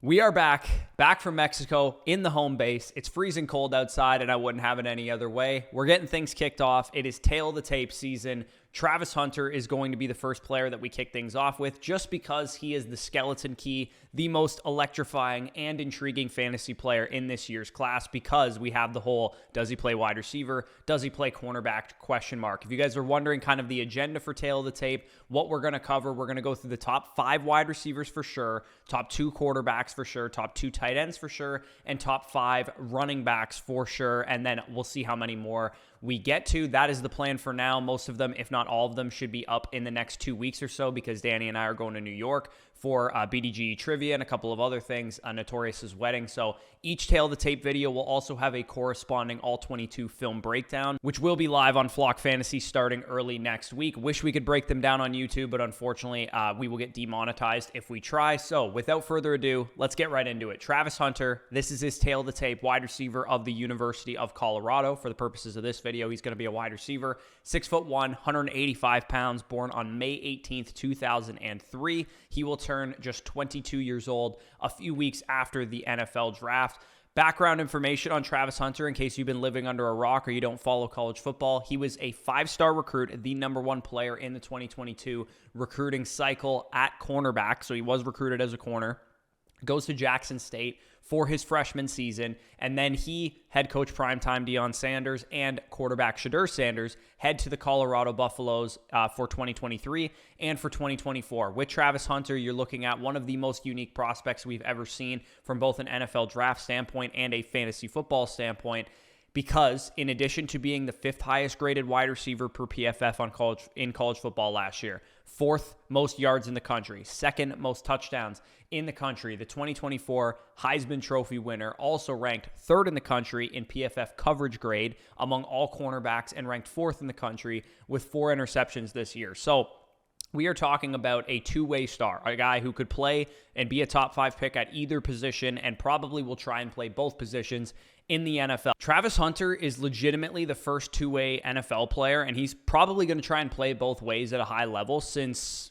We are back from Mexico in the home base. It's freezing cold outside, and I wouldn't have it any other way. We're getting things kicked off. It is tail of the tape season. Travis Hunter is going to be the first player that we kick things off with just because he is the skeleton key, the most electrifying and intriguing fantasy player in this year's class because we have the whole, does he play wide receiver? Does he play cornerback? Question mark. If you guys are wondering kind of the agenda for tail of the tape, what we're going to cover, we're going to go through the top 5 wide receivers for sure, top 2 quarterbacks for sure, top 2 tight ends for sure, and top 5 running backs for sure, and then we'll see how many more we get to. That is the plan for now. Most of them, if not all of them, should be up in the next 2 weeks or so because Danny and I are going to New York for BDG trivia and a couple of other things, Notorious's wedding. So each tail of the tape video will also have a corresponding all 22 film breakdown, which will be live on Flock Fantasy starting early next week. Wish we could break them down on YouTube, but unfortunately we will get demonetized if we try. So without further ado, let's get right into it. Travis Hunter, this is his tail of the tape, wide receiver of the University of Colorado. For the purposes of this video, he's going to be a wide receiver, 6'1", 185 pounds, born on May 18th, 2003. He will turn just 22 years old a few weeks after the NFL draft. Background information on Travis Hunter, in case you've been living under a rock or you don't follow college football. He was a 5-star recruit, the #1 player in the 2022 recruiting cycle at cornerback. So he was recruited as a corner. Goes to Jackson State for his freshman season, and then he, head coach primetime Deion Sanders, and quarterback Shedeur Sanders head to the Colorado Buffaloes for 2023 and for 2024. With Travis Hunter, you're looking at one of the most unique prospects we've ever seen from both an NFL draft standpoint and a fantasy football standpoint, because in addition to being the 5th highest graded wide receiver per PFF in college football last year, 4th most yards in the country, 2nd most touchdowns in the country, the 2024 Heisman Trophy winner, also ranked 3rd in the country in PFF coverage grade among all cornerbacks and ranked 4th in the country with 4 interceptions this year. So we are talking about a two-way star, a guy who could play and be a top 5 pick at either position and probably will try and play both positions in the NFL. Travis Hunter is legitimately the first two-way NFL player, and he's probably going to try and play both ways at a high level since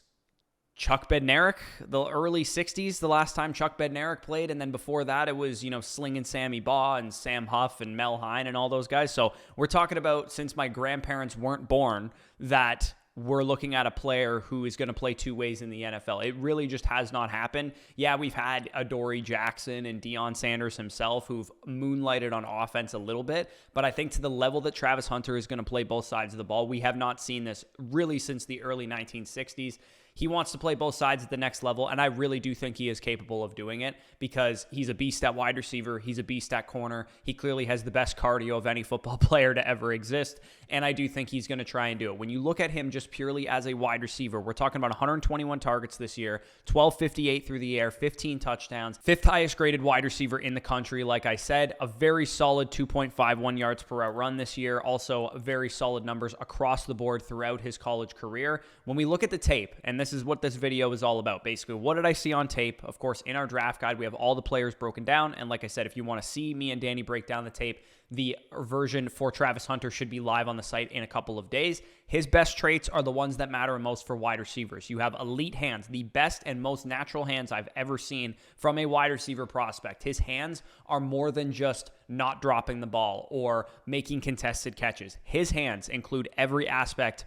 Chuck Bednarik, the early 60s, the last time Chuck Bednarik played, and then before that it was, Slingin' Sammy Baugh and Sam Huff and Mel Hine and all those guys. So we're talking about since my grandparents weren't born that we're looking at a player who is going to play two ways in the NFL. It really just has not happened. Yeah, we've had Adoree Jackson and Deion Sanders himself who've moonlighted on offense a little bit, but I think to the level that Travis Hunter is going to play both sides of the ball, we have not seen this really since the early 1960s. He wants to play both sides at the next level, and I really do think he is capable of doing it because he's a beast at wide receiver. He's a beast at corner. He clearly has the best cardio of any football player to ever exist, and I do think he's going to try and do it. When you look at him just purely as a wide receiver, we're talking about 121 targets this year, 1258 through the air, 15 touchdowns, 5th highest graded wide receiver in the country. Like I said, a very solid 2.51 yards per route run this year. Also, very solid numbers across the board throughout his college career. When we look at the tape, and this is what this video is all about. Basically, what did I see on tape? Of course, in our draft guide, we have all the players broken down. And like I said, if you want to see me and Danny break down the tape, the version for Travis Hunter should be live on the site in a couple of days. His best traits are the ones that matter most for wide receivers. You have elite hands, the best and most natural hands I've ever seen from a wide receiver prospect. His hands are more than just not dropping the ball or making contested catches. His hands include every aspect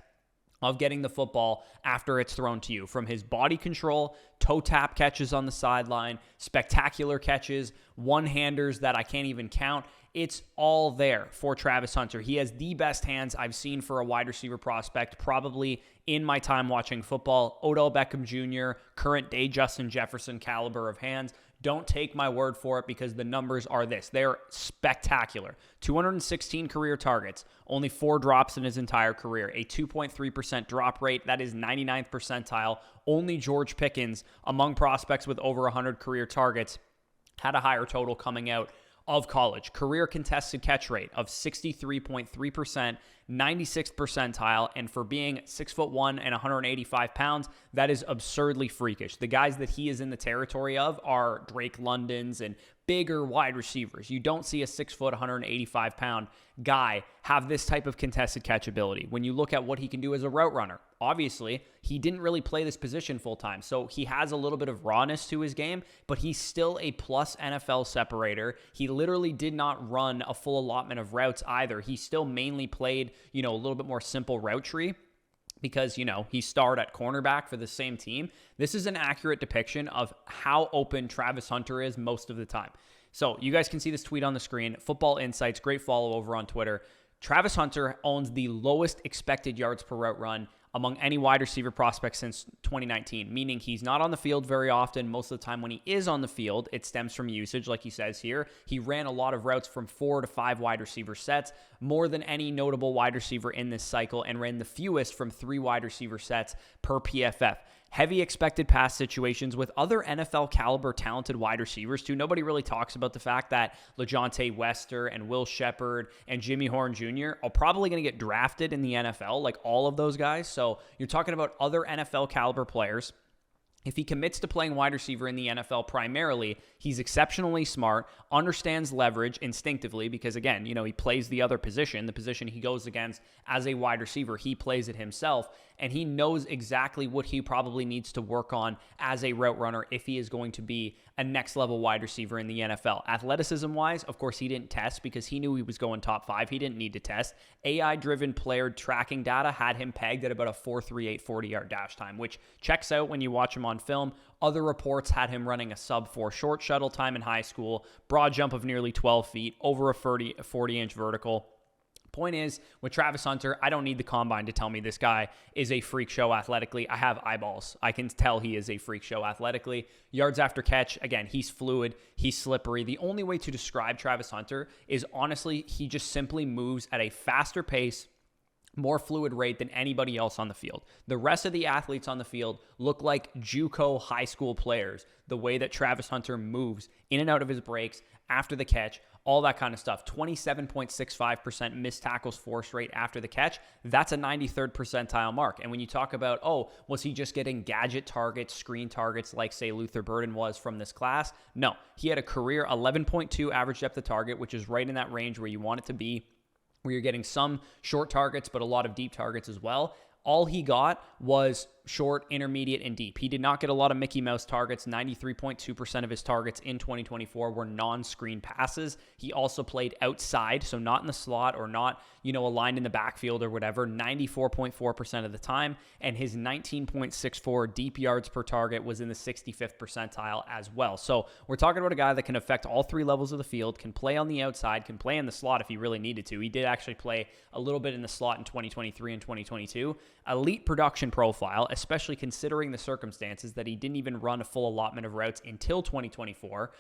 of getting the football after it's thrown to you, from his body control, toe tap catches on the sideline, spectacular catches, one-handers that I can't even count. It's all there for Travis Hunter. He has the best hands I've seen for a wide receiver prospect, probably in my time watching football. Odell Beckham Jr., current day Justin Jefferson caliber of hands. Don't take my word for it because the numbers are this. They're spectacular. 216 career targets, only 4 drops in his entire career, a 2.3% drop rate. That is 99th percentile. Only George Pickens, among prospects with over 100 career targets, had a higher total coming out of college. Career contested catch rate of 63.3%, 96th percentile. And for being 6'1" and 185 pounds, that is absurdly freakish. The guys that he is in the territory of are Drake Londons and bigger wide receivers. You don't see a 6 foot, 185 pound guy have this type of contested catch ability. When you look at what he can do as a route runner, obviously he didn't really play this position full time. So he has a little bit of rawness to his game, but he's still a plus NFL separator. He literally did not run a full allotment of routes either. He still mainly played, a little bit more simple route tree, because, he starred at cornerback for the same team. This is an accurate depiction of how open Travis Hunter is most of the time. So you guys can see this tweet on the screen. Football Insights, great follow over on Twitter. Travis Hunter owns the lowest expected yards per route run among any wide receiver prospect since 2019, meaning he's not on the field very often. Most of the time when he is on the field, it stems from usage, like he says here. He ran a lot of routes from 4 to 5 wide receiver sets, more than any notable wide receiver in this cycle, and ran the fewest from 3 wide receiver sets per PFF. Heavy expected pass situations with other NFL caliber talented wide receivers too. Nobody really talks about the fact that LeJontay Wester and Will Shepherd and Jimmy Horn Jr. are probably going to get drafted in the NFL, like all of those guys. So you're talking about other NFL caliber players. If he commits to playing wide receiver in the NFL primarily, he's exceptionally smart, understands leverage instinctively because, again, he plays the other position, the position he goes against as a wide receiver. He plays it himself, and he knows exactly what he probably needs to work on as a route runner if he is going to be a next-level wide receiver in the NFL. Athleticism-wise, of course, he didn't test because he knew he was going top 5. He didn't need to test. AI-driven player tracking data had him pegged at about a 4.38 40-yard dash time, which checks out when you watch him on film. Other reports had him running a sub-4 short shuttle time in high school, broad jump of nearly 12 feet, over a 40-inch vertical. Point is, with Travis Hunter, I don't need the combine to tell me this guy is a freak show athletically. I have eyeballs. I can tell he is a freak show athletically. Yards after catch, again, he's fluid, he's slippery. The only way to describe Travis Hunter is honestly, he just simply moves at a faster pace, more fluid rate than anybody else on the field. The rest of the athletes on the field look like JUCO high school players, the way that Travis Hunter moves in and out of his breaks, after the catch, all that kind of stuff. 27.65% missed tackles forced rate after the catch. That's a 93rd percentile mark. And when you talk about, was he just getting gadget targets, screen targets like, say, Luther Burden was from this class? No, he had a career 11.2 average depth of target, which is right in that range where you want it to be, where you're getting some short targets, but a lot of deep targets as well. All he got was short, intermediate, and deep. He did not get a lot of Mickey Mouse targets. 93.2% of his targets in 2024 were non-screen passes. He also played outside, so not in the slot or not, aligned in the backfield or whatever, 94.4% of the time. And his 19.64 deep yards per target was in the 65th percentile as well. So we're talking about a guy that can affect all 3 levels of the field, can play on the outside, can play in the slot if he really needed to. He did actually play a little bit in the slot in 2023 and 2022. Elite production profile, especially considering the circumstances that he didn't even run a full allotment of routes until 2024.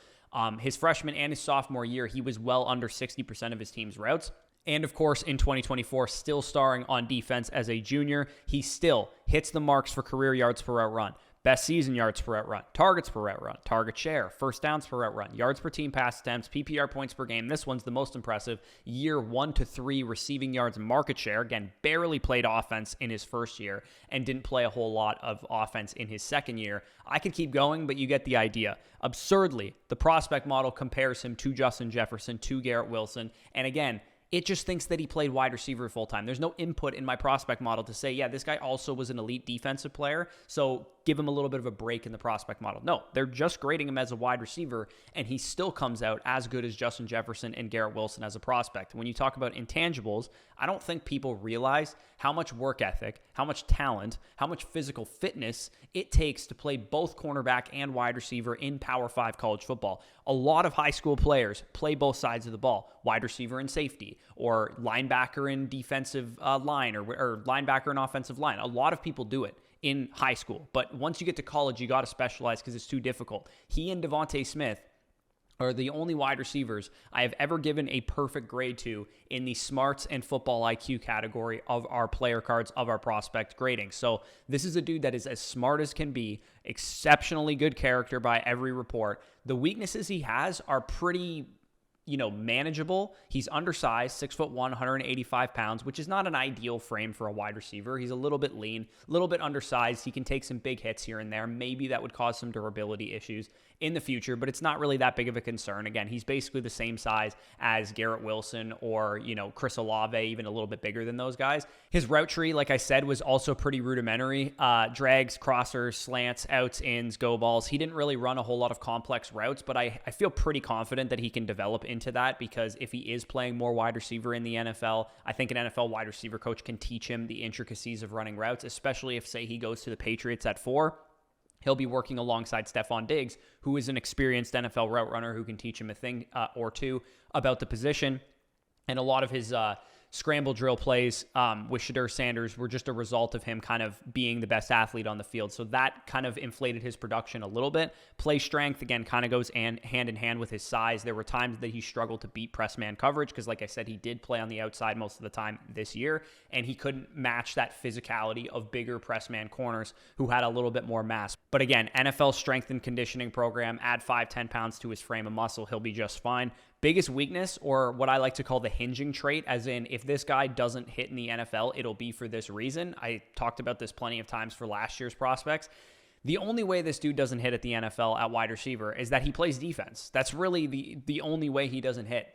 His freshman and his sophomore year, he was well under 60% of his team's routes. And of course, in 2024, still starring on defense as a junior, he still hits the marks for career yards per route run. Best season yards per route run, targets per route run, target share, first downs per route run, yards per team pass attempts, PPR points per game. This one's the most impressive. Year 1 to 3 receiving yards market share. Again, barely played offense in his first year and didn't play a whole lot of offense in his second year. I could keep going, but you get the idea. Absurdly, the prospect model compares him to Justin Jefferson, to Garrett Wilson. And again, it just thinks that he played wide receiver full time. There's no input in my prospect model to say, yeah, this guy also was an elite defensive player, so give him a little bit of a break in the prospect model. No, they're just grading him as a wide receiver, and he still comes out as good as Justin Jefferson and Garrett Wilson as a prospect. When you talk about intangibles, I don't think people realize how much work ethic, how much talent, how much physical fitness it takes to play both cornerback and wide receiver in Power 5 college football. A lot of high school players play both sides of the ball, wide receiver and safety, or linebacker and defensive line, or linebacker and offensive line. A lot of people do it in high school, but once you get to college, you got to specialize because it's too difficult. He and Devontae Smith are the only wide receivers I have ever given a perfect grade to in the smarts and football IQ category of our player cards, of our prospect grading. So this is a dude that is as smart as can be, exceptionally good character by every report. The weaknesses he has are pretty manageable. He's undersized, 6'1", 185 pounds, which is not an ideal frame for a wide receiver. He's a little bit lean, a little bit undersized. He can take some big hits here and there. Maybe that would cause some durability issues in the future, but it's not really that big of a concern. Again, he's basically the same size as Garrett Wilson or, Chris Olave, even a little bit bigger than those guys. His route tree, like I said, was also pretty rudimentary. Drags, crossers, slants, outs, ins, go balls. He didn't really run a whole lot of complex routes, but I feel pretty confident that he can develop into that, because if he is playing more wide receiver in the NFL, I think an NFL wide receiver coach can teach him the intricacies of running routes, especially if, say, he goes to the Patriots at 4. He'll be working alongside Stephon Diggs, who is an experienced NFL route runner who can teach him a thing or two about the position. And a lot of his scramble drill plays with Shedeur Sanders were just a result of him kind of being the best athlete on the field. So that kind of inflated his production a little bit. Play strength, again, kind of goes hand in hand with his size. There were times that he struggled to beat press man coverage because, like I said, he did play on the outside most of the time this year, and he couldn't match that physicality of bigger press man corners who had a little bit more mass. But again, NFL strength and conditioning program, add 5-10 pounds to his frame of muscle, he'll be just fine. Biggest weakness, or what I like to call the hinging trait, as in if this guy doesn't hit in the NFL, it'll be for this reason. I talked about this plenty of times for last year's prospects. The only way this dude doesn't hit at the NFL at wide receiver is that he plays defense. That's really the only way he doesn't hit,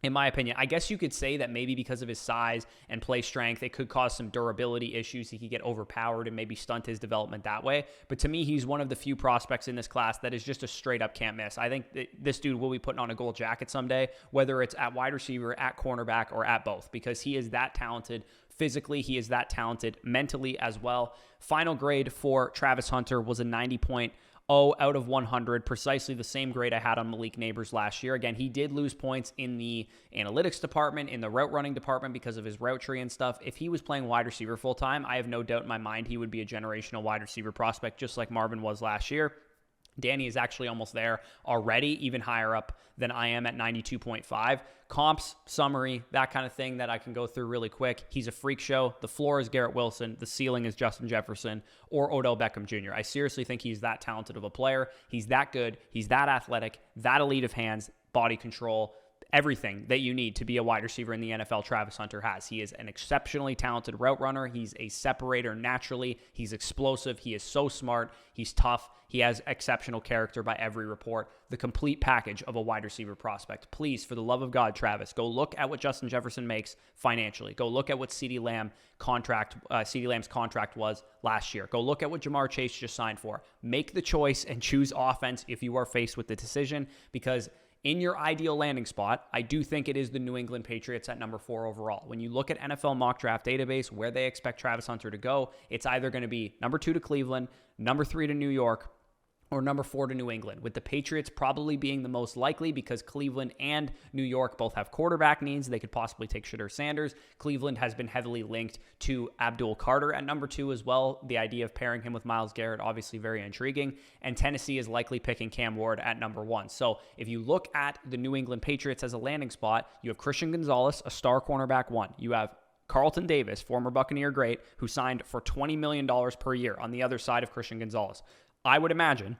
in my opinion. I guess you could say that maybe because of his size and play strength, it could cause some durability issues. He could get overpowered and maybe stunt his development that way. But to me, he's one of the few prospects in this class that is just a straight up can't miss. I think that this dude will be putting on a gold jacket someday, whether it's at wide receiver, at cornerback, or at both, because he is that talented. Physically, he is that talented mentally as well. Final grade for Travis Hunter was a 90.0 out of 100, precisely the same grade I had on Malik Neighbors last year. Again, he did lose points in the analytics department, in the route running department because of his route tree and stuff. If he was playing wide receiver full time, I have no doubt in my mind he would be a generational wide receiver prospect, just like Marvin was last year. Danny is actually almost there already, even higher up than I am at 92.5. Comps, summary, that kind of thing that I can go through really quick. He's a freak show. The floor is Garrett Wilson. The ceiling is Justin Jefferson or Odell Beckham Jr. I seriously think he's that talented of a player. He's that good. He's that athletic, that elite of hands, body control, everything that you need to be a wide receiver in the NFL, Travis Hunter has. He is an exceptionally talented route runner. He's a separator naturally. He's explosive. He is so smart. He's tough. He has exceptional character by every report. The complete package of a wide receiver prospect. Please, for the love of God, Travis, go look at what Justin Jefferson makes financially. Go look at what CeeDee Lamb's contract was last year. Go look at what Jamar Chase just signed for. Make the choice and choose offense if you are faced with the decision, because in your ideal landing spot, I do think it is the New England Patriots at number 4 overall. When you look at NFL mock draft database, where they expect Travis Hunter to go, it's either going to be number 2 to Cleveland, number 3 to New York, or number 4 to New England, with the Patriots probably being the most likely because Cleveland and New York both have quarterback needs. They could possibly take Shedeur Sanders. Cleveland has been heavily linked to Abdul Carter at number 2 as well. The idea of pairing him with Myles Garrett, obviously very intriguing. And Tennessee is likely picking Cam Ward at number 1. So if you look at the New England Patriots as a landing spot, you have Christian Gonzalez, a star cornerback 1. You have Carlton Davis, former Buccaneer great, who signed for $20 million per year on the other side of Christian Gonzalez. I would imagine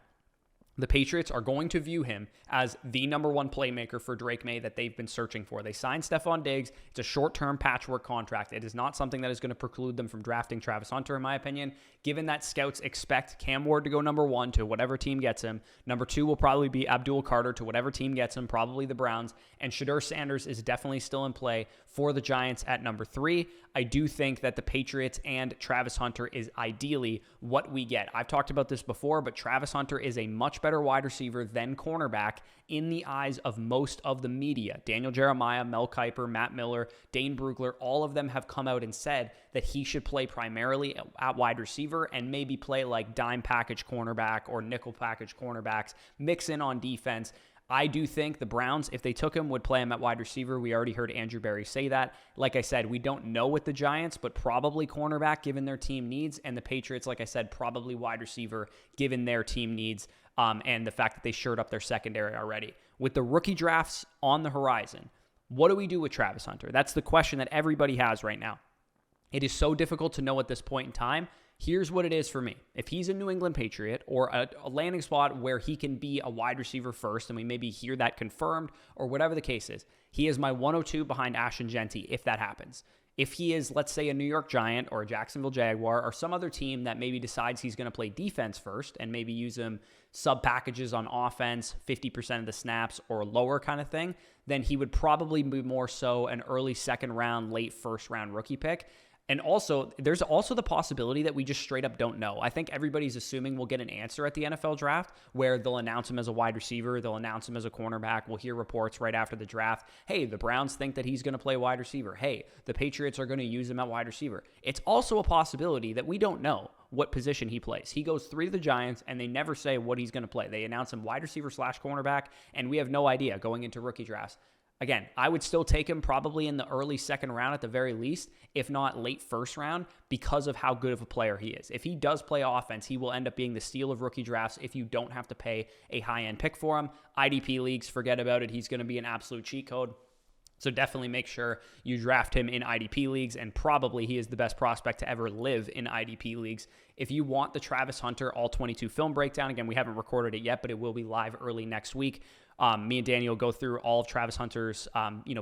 the Patriots are going to view him as the number 1 playmaker for Drake May that they've been searching for. They signed Stephon Diggs. It's a short-term patchwork contract. It is not something that is going to preclude them from drafting Travis Hunter, in my opinion, given that scouts expect Cam Ward to go number 1 to whatever team gets him. Number 2 will probably be Abdul Carter to whatever team gets him, probably the Browns. And Shedeur Sanders is definitely still in play for the Giants at number 3. I do think that the Patriots and Travis Hunter is ideally what we get. I've talked about this before, but Travis Hunter is a much better wide receiver than cornerback in the eyes of most of the media. Daniel Jeremiah, Mel Kiper, Matt Miller, Dane Brugler, all of them have come out and said that he should play primarily at wide receiver and maybe play like dime package cornerback or nickel package cornerbacks, mix in on defense. I do think the Browns, if they took him, would play him at wide receiver. We already heard Andrew Berry say that. Like I said, we don't know with the Giants, but probably cornerback given their team needs. And the Patriots, like I said, probably wide receiver given their team needs and the fact that they shored up their secondary already. With the rookie drafts on the horizon, what do we do with Travis Hunter? That's the question that everybody has right now. It is so difficult to know at this point in time. Here's what it is for me. If he's a New England Patriot or a landing spot where he can be a wide receiver first, and we maybe hear that confirmed or whatever the case is, he is my 102 behind Ashton Genty if that happens. If he is, let's say, a New York Giant or a Jacksonville Jaguar or some other team that maybe decides he's going to play defense first and maybe use him sub packages on offense, 50% of the snaps or lower kind of thing, then he would probably be more so an early second round, late first round rookie pick. And also, there's also the possibility that we just straight up don't know. I think everybody's assuming we'll get an answer at the NFL draft where they'll announce him as a wide receiver, they'll announce him as a cornerback. We'll hear reports right after the draft. Hey, the Browns think that he's going to play wide receiver. Hey, the Patriots are going to use him at wide receiver. It's also a possibility that we don't know what position he plays. He goes 3 to the Giants, and they never say what he's going to play. They announce him wide receiver / cornerback, and we have no idea going into rookie drafts. Again, I would still take him probably in the early second round at the very least, if not late first round, because of how good of a player he is. If he does play offense, he will end up being the steal of rookie drafts if you don't have to pay a high-end pick for him. IDP leagues, forget about it. He's going to be an absolute cheat code. So definitely make sure you draft him in IDP leagues, and probably he is the best prospect to ever live in IDP leagues. If you want the Travis Hunter All-22 film breakdown, again, we haven't recorded it yet, but it will be live early next week. Me and Daniel go through all of Travis Hunter's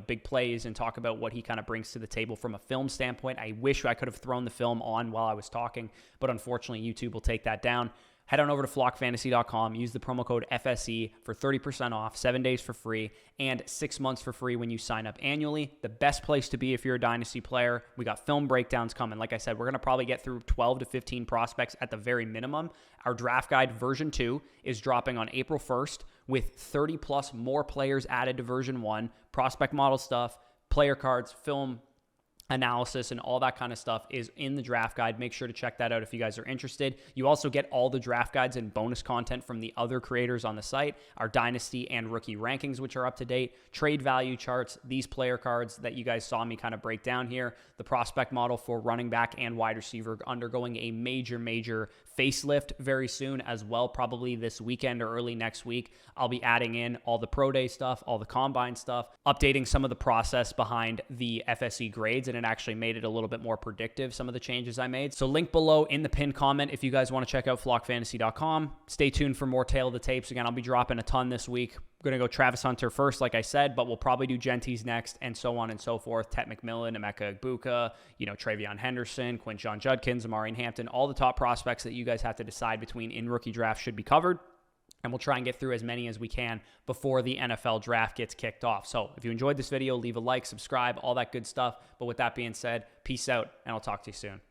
big plays and talk about what he kind of brings to the table from a film standpoint. I wish I could have thrown the film on while I was talking, but unfortunately YouTube will take that down. Head on over to flockfantasy.com. Use the promo code FSE for 30% off, 7 days for free, and 6 months for free when you sign up annually. The best place to be if you're a Dynasty player. We got film breakdowns coming. Like I said, we're going to probably get through 12 to 15 prospects at the very minimum. Our draft guide version 2 is dropping on April 1st with 30 plus more players added to version 1, prospect model stuff, player cards, film analysis, and all that kind of stuff is in the draft guide. Make sure to check that out if you guys are interested. You also get all the draft guides and bonus content from the other creators on the site, our Dynasty and rookie rankings, which are up to date, trade value charts, these player cards that you guys saw me kind of break down here, the prospect model for running back and wide receiver undergoing a major facelift very soon as well, probably this weekend or early next week. I'll be adding in all the pro day stuff, all the combine stuff, updating some of the process behind the FSE grades, and it actually made it a little bit more predictive, some of the changes I made. So link below in the pinned comment if you guys want to check out flockfantasy.com. Stay tuned for more Tail of the Tapes. Again, I'll be dropping a ton this week. We're going to go Travis Hunter first, like I said, but we'll probably do Genty's next, and so on and so forth. Tet McMillan, Emeka Egbuka, Travion Henderson, Quinshon Judkins, Amari Hampton, all the top prospects that you guys have to decide between in rookie draft should be covered. And we'll try and get through as many as we can before the NFL draft gets kicked off. So if you enjoyed this video, leave a like, subscribe, all that good stuff. But with that being said, peace out, and I'll talk to you soon.